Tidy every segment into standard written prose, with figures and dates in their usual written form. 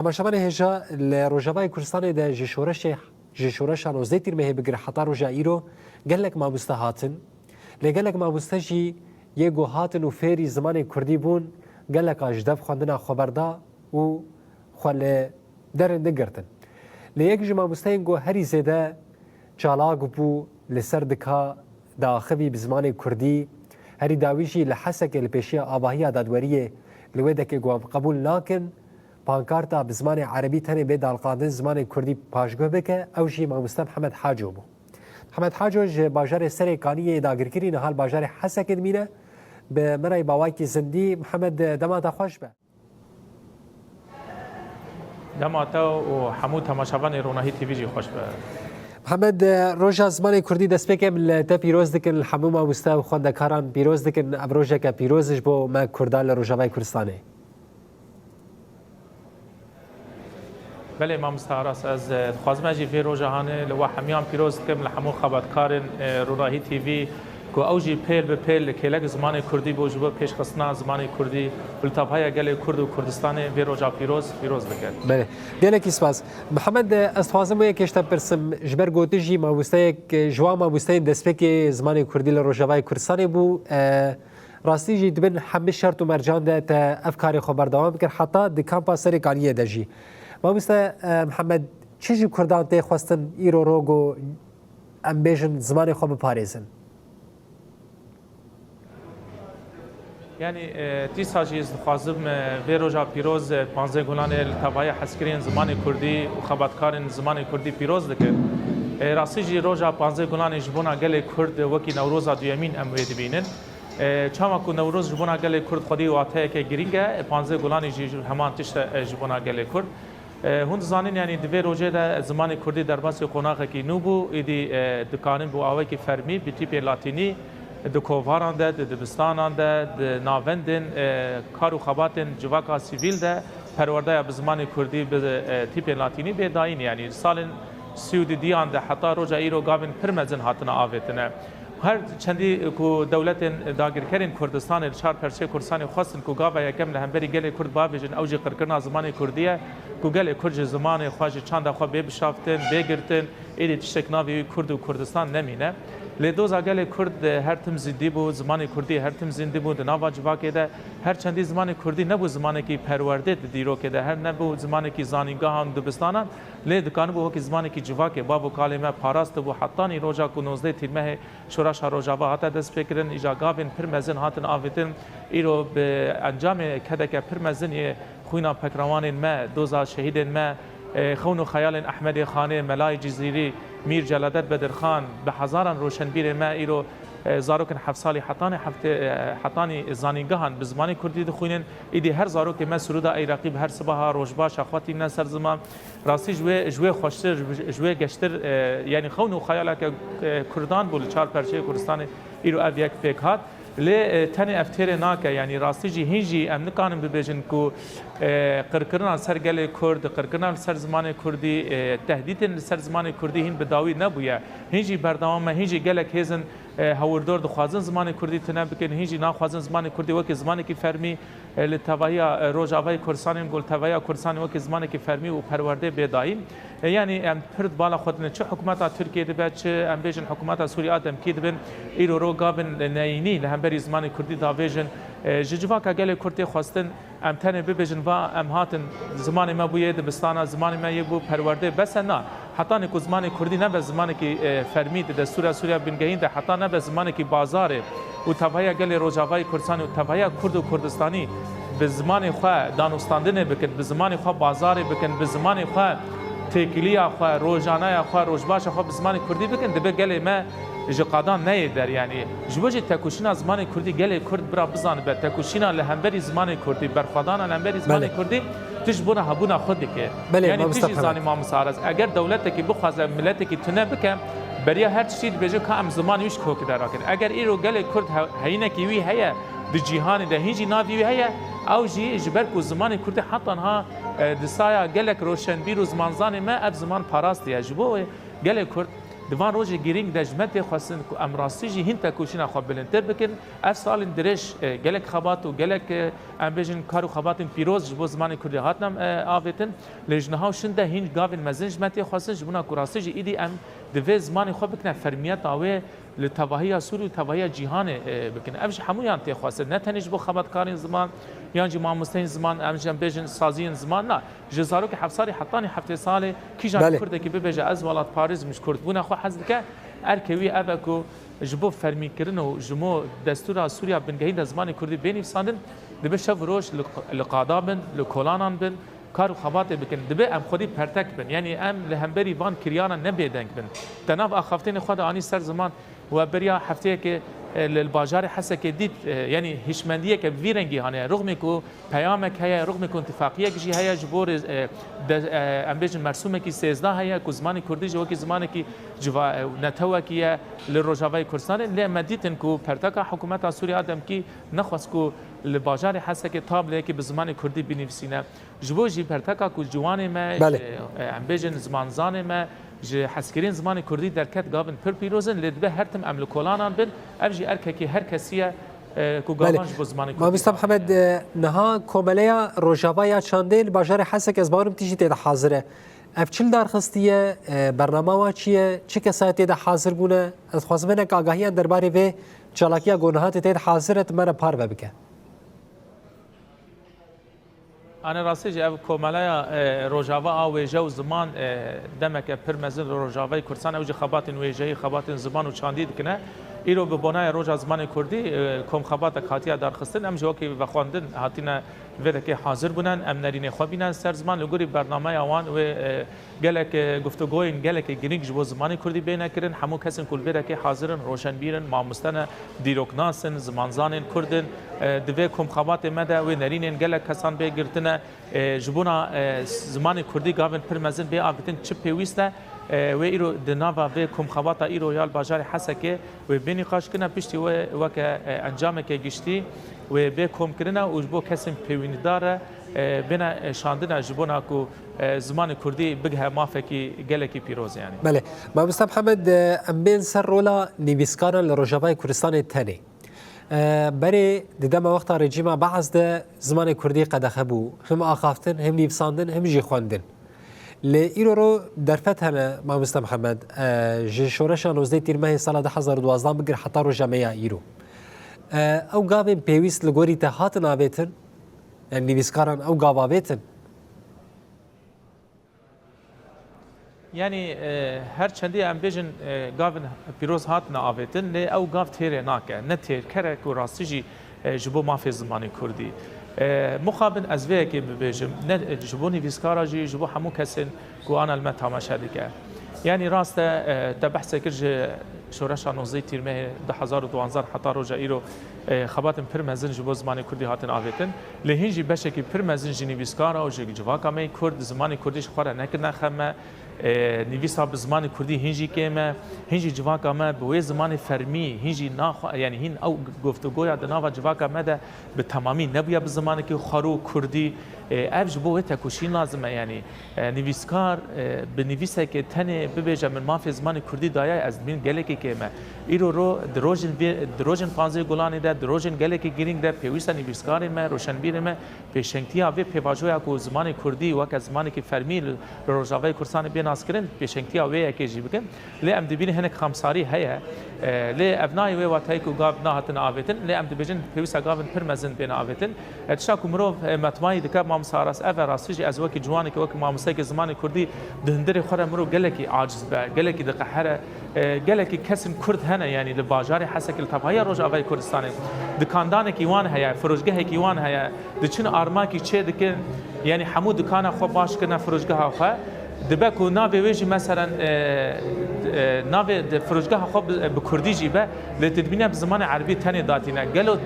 تماشامان هجا لروجاوای کردستان ده جشورش آنوزده تیر مه بگر حتا روجا ایرو گلک ماموسته هاتن لگلک ماموسته جی یه گو هاتن و فیری زمان کردی بون گلک اجدف خواندن خبردا و خال درنده گرتن لیک جی ماموسته گو هری زیده چالاق بو لسر دکا داخوی بزمان کردی هری داویجی لحسک الپیشی آباهی دادوریه لویدک گو قبول ناکن پانکارتا بزمان عربی تنه به دالقاندن زمان کردی پاشگاه بکه او جی ماموسته محمد حاجو بو محمد حاجو جه باجار سر کانی داگرکری نهال باجار حسک مینه به مرای باواکی زندی محمد دماتا خوش به دماتا و حمود تماشاوان روناهی تیوی جی خوش به محمد روژا زمان کردی دست بکم لتا پیروز دکن الحموم ماموسته و خواندکاران پیروز دکن اب روژا که پیروزش بو ما کردان لروژاوای کردستانه بله ما مستعرس از خوازم اجی فی روجهانه لو حمیان پیروز کم لحمو خبرکارن روناهی تیوی کو اوجی پیل به پیل کلک زمان کردی بو جوب پیش خصنا زمان کردی بلتابهای گل کرد و کردستان فی روجا پیروز بکرد. بله گله کیسپاس محمد استخوازم یک اشتا پرسم جبر گوتجی مابوسته جوا مابوسته دسپک زمان کردی لروجاوای کردستان بو راستی جی دبن همه شرط و مرجان ده تا افکار خبر دوام بکر حتی دکامپا سری کانیه دجی ماموسته محمد چیزی کردان تی خواستن ایرو روگو ام بیژن زمان خواب پاریزن یعنی تیسا جی خوازم وی روژا پیروز 15 گلان التوای حسکرین زمان کردی و خبرکارن زمان کردی پیروز دکر راستی جی روژا 15 گلان جبونا گل کرد وکی نوروزا دویمین اموید بینن چما کو نوروز جبونا گل کرد خودی واته که گرینگه 15 گلان جی همان تشت جبونا گل کرد هند زانین یعنی دوی روزه ده زمان کردی در باسی قناقه کی نوبو ایدی دکانن بو آوه کی فرمی بیتیپ لاتینی دکوواران ده دبستانان ده ناوندن کارو خباتن جواکا سیویل ده پرورده به زمان کردی به تیپ لاتینی به داین یعنی سال سیودی دیان ده حتی روزه ایرو گاوین پرمزن هاتنا آوهتنه هر چندی کو دولت داگرکرین کردستان چهار پرچه کردستان خواستن کو گاوا یکم لهمبری گل کرد باویجن اوجی قرکرنا زمان کردیه کو گل کرد زمان خواج چند خوا به بشافتن بگرتن ایدی تشک ناوی کرد و کردستان نمینه لدوزا گل کرد هر تم زندی بو زمان کردی هر تم زندی بو ناوا جواکه ده هر چندی زمان کردی نبو زمان کی پرورده دیرو که ده هر نبو زمان کی زانینگاهان دبستانان لید کان بو کی زمان کی جواکه بابو کلمه پاراست بو حتانی روزا کو 19 تیرمه شورش روجاوا هات دست فکرن اجاگاوین پرمزن هاتن آویتن ایرو به انجام کدک پرمزن خوینا پکروان ما دوزا شهیدن ما خون و خیال احمد خانه ملای جزیری میر جلادت بدرخان به هزاران روشنبیر ما ایرو زاروکن 7 سالی حتانی زانینگاهان به زبان کردی دخوینن ایدی هر زاروک ما سرودا عراقی به هر صبح روزباش اخواتی نصر زمان راستی جوی خوشتر جوی گشتر یعنی خون و خیال که کردان بول چهار پرچه کردستان ایرو او یک فکات لی تنی افتر ناکه یعنی راستی جی هنجی ام نکانم ببیجن کو قرکرنا سر گل کرد قرکرنا سر زمان کردی تهدید سر زمان کردی هین بداوی نبویه هنجی بردوام هنجی گلک هزن هوردور دخوازن زمان کردی تنه بکن هنجی ناخوازن زمان کردی وکی زمانی که فرمی لتوایی روجاوای کردستان گل توایی کردستان وکی زمانی که فرمی و پرورده بدایم یعنی ام پرد بالا خودن چه حکومت ترکیه دبه چه ام بیژن حکومت سوریه ام کی دبن ایرو رو گابن نینی لهمبری زمان کردی داویژن ججوا که گل کردی خواستن ام تنه ببیژن و ام هاتن زمان ما بویه دبستان زمان ما یه بو پرورده بس نه حتی نکو زمان کردی نه به زمانی که فرمید دستور سوریه بنگهین ده حتی نه به زمانی که بازاره و توایی گل روجاوای کردستان و توایی کرد و کردستانی به زمان خو دانستاندن بکن به زمان خو بازار بکن به زمان خو تکلیه خو روزانه خو روزباش خو به زمان کردی بکن دبه گل ما جقادان نه در یعنی جوجی تکوشینا زمان کردی گل کرد برا بزن به تکوشینا لهمبری زمان کردی برخدان لهمبری زمان کردی تش بونه هبونه خودی که یعنی تیجی زانی ما مسارز اگر دولت کی بخواد ملت کی تنه بکم بریا هر چیز بجه که ام زمان ویش کوک در اگر اگر ایرو گل کرد هینه کی وی هيا د جهان ده هیچ ناوی هيا او جی جبر کو زمان کرد حتی ها دسایا گلک روشن بیر و زمان زان ما اب زمان پاراست یا جبو گل کرد دوان روز گیرینگ دجمت خواستن که امراستی جی هند تکوشین خو بلندتر بکن اف سال درش گلک خبات و گلک ام بیژن کارو خبات پیروز جبو زمان کردی هاتنم آویتن لجنها شنده هند گاوین مزنج مت خواستن جبونا کراستی جی ایدی ام دوی زمان خو بکنه فرمیت آوه لتوهیه سوری و توهیه جهان بکن امش همویان تی خواستن نه تنیج بو خباتکارین زمان یعنی ماموستین زمان امجن بیژن سازین زمان نه جزارو که حفصاری حتانی هفته ساله کی جان کرده که ببیجه از ولات پاریس مش کرد بونا خو حزد که ارکوی ابکو جبو فرمی کردن و جمو دستور سوریا بنگهین زمان کردی بینی ساندن دبی شب روش لقادابن لکولانان بن کار خبات بکن دبی ام خودی پرتک بن یعنی ام لهمبری وان کریانا نبیدنگ بن تناف اخافتین خود آنی سر زمان و بریا هفته که للباجار حسه که دید یعنی هشمندیه که ویرنگی هانه رغم کو پیامک هيا رغم کو اتفاقیه کی هيا جبور ام بیژن مرسومه کی 13 هيا کو زمان کردی جو کی زمان کی جوا نتوا کی لروجاوای کردستان ل مدیتن کو پرتکا حکومت سوریه ادم کی نخواس کو لباجار حسه که تابله کی به زمان کردی بنویسینه جبو جی پرتکا کو جوان ما ام بیژن زمان زانه ما ج حسکرین زمان کردی درکت گاون پر پیروزن لدبه هرتم املکولانان بن ابجی ارککی هر کسیه کو گاوانش بو زمان کردی ما مستم محمد نها کوملیا روجاوای چاندل باجار حسک از بارم تیجی ته حاضره افچل درخستیه برنامه وا چیه چه کسایتی ده حاضر بونه از خوازمنه آگاهی درباره و چالاکیا گناهات ته حاضرت مره پار بکه أنا راسي جاب كومالا روجافا أو جو زمان دمك برمزن روجافا كرسان أو خبات ويجي خبات زمان وشانديد كنا إيرو ببناء روجا زمان كردي كم خباتك هاتيا دار خستن أم جواكي بخواندن هاتينا ودك حاضر بنن أم نرين خوابينا سر زمان لغوري برنامه أوان و جلك گفتگوین جلك جرينج جو زمان كردي بينا كرن همو كسن كل ودك حاضرن روشن بيرن مع مستنا ديروكناسن زمان زانن كردن دوی کم خبات مده و نرینن جلك کسان بگرتنا جبونا زمان كردي گاون پرمزن بي آفتن چه پیوسته و ایرو دناوا به کم خواتا ایرو یال باجار حسکه و بینی قاش کنه پشتی و که انجام که گشتی و به کم کرنا و جبو کسیم پیونداره بنا شاندنا جبونا کو زمان کردی بگه مافکی گلکی پیروز یعنی بله ما مستم محمد ام بین سر رولا نویسکاران لروجاوای کردستان تنی برای دم وقت رژیم بعض ده زمان کردی قد خبو هم آخافتن هم نیفساندن هم جی خواندن لإيرو رو درفت هنا ما مستم محمد جشورشان وزدي تيرمه سال 2012 بقر حتى رو جمعية إيرو أو قابن بيويس لغوري تهاتن آبيتن يعني نويسكاران أو قاب آبيتن يعني هر چندی ام بیژن گاون پیروز هاتن آبیتن لی او گاو تیره ناکه نه تیر کره که راستیجی جبو مافی زمانی کردی مخابن از وی که ببیجم نه جبو نویسکارا جی جبو همو کسین که آن الما تماشا دیگه یعنی راسته تبحث کرد شورش آنوزی تیرمه 2012 حتی روزا ایرو خباتن پر مزن جبو زمانی کردی هاتن آویتن لهنجی بشه که پر مزن جی نویسکارا و جی جواکا می کرد زمانی کردیش خوره نکرد خمه نویسا به زمان کردی هنجی که ما هنجی جواکا ما به زمان فرمی هنجی ناخ یعنی هن او گفتگویا دناوا جواکا ما ده به تمامی نبویا به زمان که خارو کردی ابج بو تکوشین لازمه یعنی نویسکار به نویسه که تنه ببیجه من مافی زمان کردی دایای از بین گلکی که ما ایرو رو دروژن پانزه گلانی ده دروژن گلکی گیرینگ ده پیوسته نویسکار ما روشنبیر ما پیشنگتیا و پیواجویا که زمان کردی و که زمانی که فرمی روجاوای کردستان بین ناسکرین پیشنگتیا وی که جی بکن لی ام دبین هنک خمساری هیا لی ابنای وی واتای کو گاب نهاتن آویتن لی ام دبیجن پیوسته گابن پرمزن بین آویتن اتشاکو مرو متمای دکاب مامساراس اول راستی از وکی جوانی که وکی مامسای که زمان کردی دهندری خورا مرو گلکی عاجز به گلکی دقحره گلکی کسن کرد هنه یعنی لباجاری حسک التبایی روجاوای کردستان دکاندان کی وان هیا فروشگاه کی وان هیا دچن آرما کی چه دکن یعنی حمود دکان خو باش کنه فروشگاه خو دبکو ناوی ویجی مثلا ناوی فروشگاه خوب بکردی جیبه لتدبینه به زمان عربی تنی داتینه گلو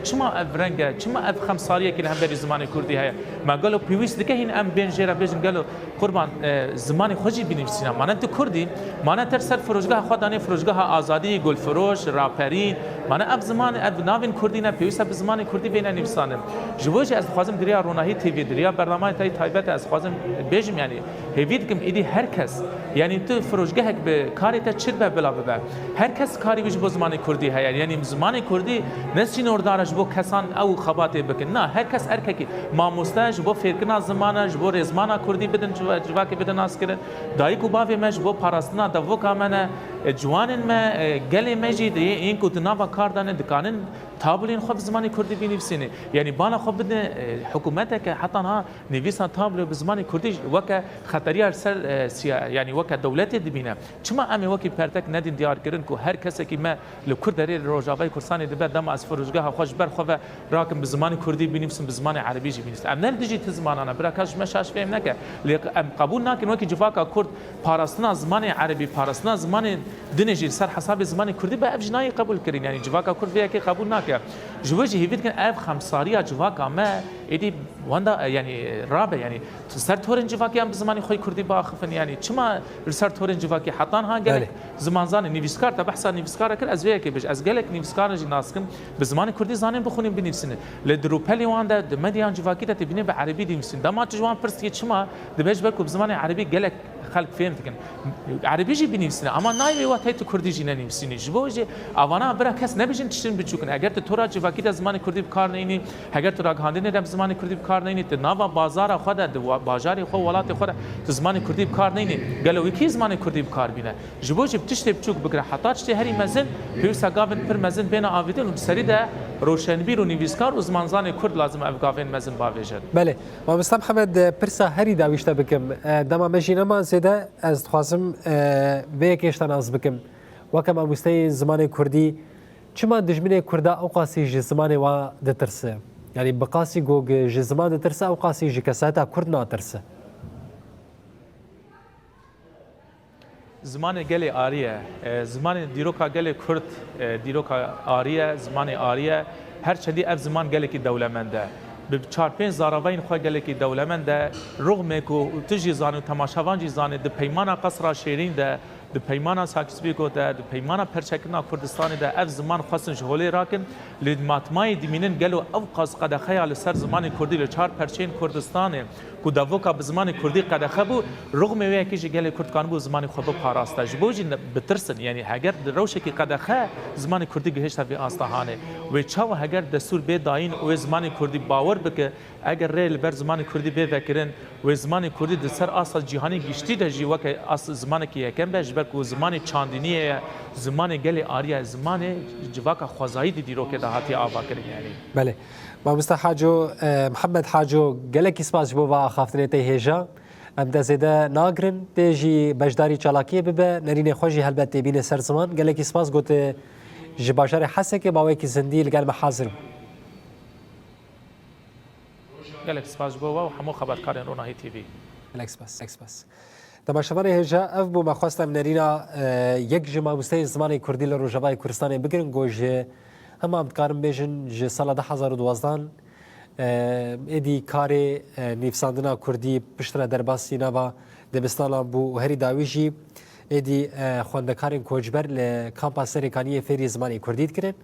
چما افرنگه چما اف خمساریه که هم بری زمان کردی هست ما گلو پیویس دیگه این ام بین جرا بیشن گلو قربان زمان خوشی بنویسینه مانند کردی مانند تر سر فروشگاه خودانی فروشگاه آزادی گل فروش راپرین مانند اف زمان اف ناوین کردی نه پیویس به زمان کردی بین نویسانه جوجی از خوازم دریا روناهی تیوی دریا برنامه تای تایبت از خوازم بیشم یعنی هیوید کم ایدی هر کس یعنی تو فروشگاهک به کاری تا چیر به بلا ببر هر کس کاری بیش با زمان کردی هست یعنی زمان کردی نسین اردارش با کسان او خباته بکن نه هر کس ارکی ماموستاش با فرقنا زمانش با رزمانا کردی بدن جواکی بدن ناس کردن دایکو باوی مش با پاراستنا دوکا من جوانن ما گلی مجید این کو تناوا کاردان دکانن تابلين خب زماني كردي بنفسيني يعني بانا خب بدنا حكومتك حتى ها نفيسا تابلو بزماني كردي وكا خطريار سر يعني وكا دولتي دبينا چما امي وكي پرتك ندين ديار كرن كو هر کسی که ما لكردري روجاوي كرساني دبر دم از فروشگاه خوش بر خو راكم بزماني كردي بنفسم بزماني عربي جي بنفسم ام نردجي تزمان انا براكاش مشاش فهم نك ام قبول ناكن وكي جفاكا كرد پاراستنا زماني عربي پاراستنا زماني دنجي سر حساب زماني كردي با افجناي قبول كرين يعني جفاكا كرد فيها كي قبول ناك جوجي هيفيد كان اف خمساريا جواكا ما ايدي واندا يعني رابع يعني سر تورن جواكي ام زماني خوي كردي باخفن يعني چما سر تورن جواكي حطان ها قال زمان زان نيفسكار تبحث نيفسكار كل ازويه كي بج از قالك نيفسكار جي ناسكم بزمان كردي زانين بخونين بنفسن لدروبلي واندا دمديان جواكي تبني بعربي دي مسن دما جوان برستي چما دبج بالكو بزمان عربي قالك خلق فهمتكن عربي جي بنفسن اما ناي وقت هيت كردي جي نفسني جوجي اوانا برا كاس نبيجن تشتن بچوكن اگر تو جواکی د زمان کردی بکار نینی اگر تو را گاندین د زمان کردی بکار نینی ت ناوا بازار خود د بازار خو ولات خود د زمان کردی بکار نینی گلو کی زمان کردی بکار بینه جبوج بتشت بچوک بکره حتی چتی هری مزن پیوسا گاون پر مزن بین آویدن و سری ده روشنبیر و نیویسکار و زمان زان کرد لازم افگاون مزن باویجن بله ما مستم محمد پرسا هری داویشته بکم دما مجینه ما زده از خوازم به کشتن از بکم وکم مستای زمان کردی چما دجمنه کرده او قاسی جزمان و دترسه یعنی بقاسی گوگ جزمان دترسه او قاسی جکساتا کرد ناترسه زمان گلی آریه زمان دیروکا گلی کرد دیروکا آریه زمان آریه هر چندی اف زمان گلی کی دولمنده به 4-5 زاراوین خو گلی کی دولمنده رغم کو تجی زانو تماشاوان جی زانه د پیمانه قصر شیرین ده د پیمانه ساکسبیکو ده د پیمانه پرچکنا کردستان ده اف زمان خاصن جهولی راکن لید ماتمای دیمینن گلو او قاس قد خیال سر زمان کردی ل 4 پرچین کردستان کو داوکا به زمان کردی قد خبو رغم وی کی گل کرد کان بو زمان خو به پاراستا جبوجی بترسن یعنی هگر روش کی قد خ زمان کردی گهشت وی استهانه و چاو هگر دستور به داین او زمان کردی باور بک اگر ریل بر زمان کردی به فکرن و زمان کردی د سر اصل جهانی گشتی ده جی وک اصل زمان کی یکم به جبر زمان چاندنی زمان گلی آریا زمان جواکا خوازایی دیرو که دهاتی آبا کردن یعنی بله ما مست حاجو محمد حاجو گلک اسپاس بو با خافتنه ته هجا ام د زده ناگرن تجی بجداری چالاکی به نرینه خوشی هلبت بین سر زمان گلک اسپاس گوت جباشر حسه که باوی کی زندی لگل محاضر گلک اسپاس بو و همو خبرکارن رونایی تی وی اکسپاس تماشاوان هجا اف بو ما خواستم نرینا یک جما مستای زمان کردی لروجاوای کردستان بگیرن گوجه هم امکارم بیشن ج سال 2012 ادی کار نیفساندنا کردی پشتر درباسی نوا دبستان بو هری داویجی ادی خواندکارن کوچبر ل کامپاس سرکانی فری زمان کردید کرن